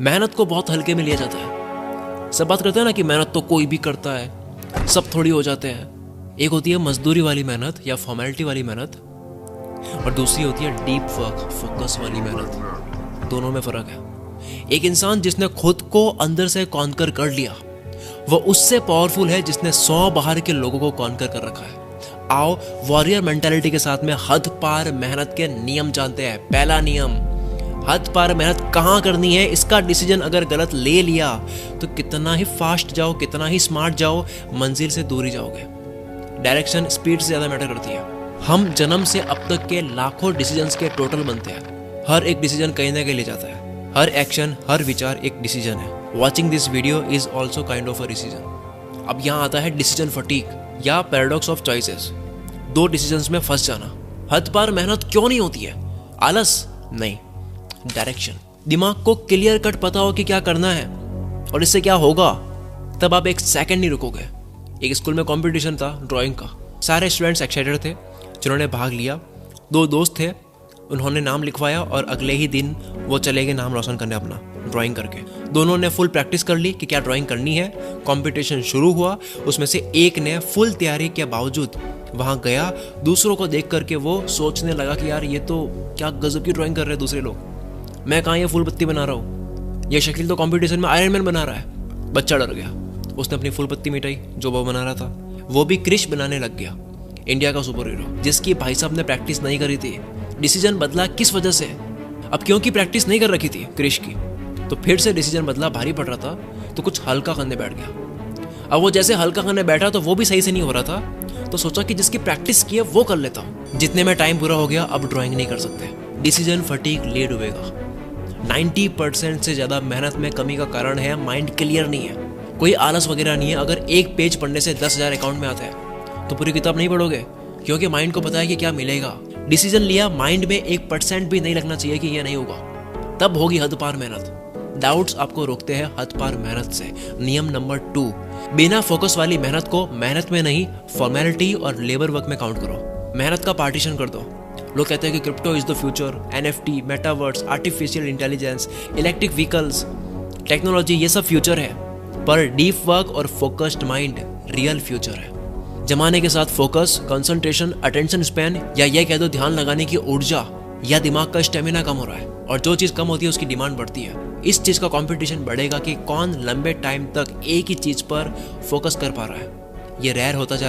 मेहनत को बहुत हल्के में लिया जाता है। सब बात करते हैं ना कि मेहनत तो कोई भी करता है, सब थोड़ी हो जाते हैं। एक होती है मजदूरी वाली मेहनत या फॉर्मेलिटी वाली मेहनत, और दूसरी होती है डीप वर्क, फोकस वाली मेहनत। दोनों में फर्क है। एक इंसान जिसने खुद को अंदर से कॉन्कर कर लिया, वो उससे पावरफुल है जिसने 100 बाहर के लोगों को कॉन्कर कर रखा है। आओ वॉरियर मेंटालिटी के साथ में हद पार मेहनत के नियम जानते हैं। पहला नियम, हद पार मेहनत कहाँ करनी है, इसका डिसीजन अगर गलत ले लिया तो कितना ही फास्ट जाओ, कितना ही स्मार्ट जाओ, मंजिल से दूर ही जाओगे। डायरेक्शन स्पीड से ज़्यादा मैटर करती है। हम जन्म से अब तक के लाखों डिसीजंस के टोटल बनते हैं। हर एक डिसीजन कहीं ना कहीं ले जाता है। हर एक्शन, हर विचार एक डिसीजन है। Watching this video is also kind of a decision. अब यहाँ आता है डिसीजन फटीग या पैराडॉक्स ऑफ चॉइसेस। दो डिसीजंस में फंस जाना। हद पार मेहनत क्यों नहीं होती है? आलस नहीं, डायरेक्शन। दिमाग को क्लियर कट पता हो कि क्या करना है और इससे क्या होगा, तब आप एक सेकंड नहीं रुकोगे। एक स्कूल में कंपटीशन था ड्राइंग का। सारे स्टूडेंट्स एक्साइटेड थे जिन्होंने भाग लिया। दो दोस्त थे, उन्होंने नाम लिखवाया और अगले ही दिन वो चले गए नाम रोशन करने अपना ड्राइंग करके। दोनों ने फुल प्रैक्टिस कर ली कि क्या ड्राइंग करनी है। कंपटीशन शुरू हुआ। उसमें से एक ने फुल तैयारी के बावजूद वहाँ गया। दूसरों को देख करके वो सोचने लगा कि यार ये तो क्या गजब की ड्राइंग कर रहे हैं दूसरे लोग, मैं कहाँ ये फूल पत्ती बना रहा हूँ, ये शकील तो कंपटीशन में आयरन मैन बना रहा है। बच्चा डर गया, उसने अपनी फूल पत्ती मिटाई जो वो बना रहा था। वो भी क्रिश बनाने लग गया, इंडिया का सुपर हीरो, जिसकी भाई साहब ने प्रैक्टिस नहीं करी थी। डिसीजन बदला किस वजह से? अब क्योंकि प्रैक्टिस नहीं कर रखी थी क्रिश की, तो फिर से डिसीजन बदला। भारी पड़ रहा था तो कुछ हल्का करने बैठ गया। अब वो जैसे हल्का करने बैठा तो वो भी सही से नहीं हो रहा था, तो सोचा कि जिसकी प्रैक्टिस की है वो कर लेता हूँ। जितने में टाइम पूरा हो गया, अब ड्राइंग नहीं कर सकते। डिसीजन फटीग ले डूबेगा। 90% से ज़्यादा मेहनत में कमी का कारण है माइंड क्लियर नहीं है। कोई आलस वगैरह नहीं है। अगर एक पेज पढ़ने से 10,000 अकाउंट में आता है तो पूरी किताब नहीं पढ़ोगे, क्योंकि माइंड को पता है कि क्या मिलेगा। डिसीजन लिया, माइंड में 1% भी नहीं लगना चाहिए कि यह नहीं होगा, तब होगी हद पार मेहनत। डाउट्स आपको रोकते हैं हद पार मेहनत से। नियम नंबर 2, बिना फोकस वाली मेहनत को मेहनत में नहीं, फॉर्मेलिटी और लेबर वर्क में काउंट करो। मेहनत का पार्टीशन कर दो। लोग कहते हैं कि crypto is the future, NFT, metaverse, artificial intelligence, electric vehicles, technology, ये सब फ्यूचर है, पर डीप वर्क और फोकस्ड माइंड रियल फ्यूचर है। जमाने के साथ फोकस, कंसंट्रेशन, अटेंशन स्पैन, या ये कह दो ध्यान लगाने की ऊर्जा या दिमाग का स्टेमिना कम हो रहा है, और जो चीज़ कम होती है उसकी डिमांड बढ़ती है। इस चीज़ का कंपटीशन बढ़ेगा कि कौन लंबे टाइम तक एक ही चीज़ पर फोकस कर पा रहा है। ये रेयर होता जा रहा है।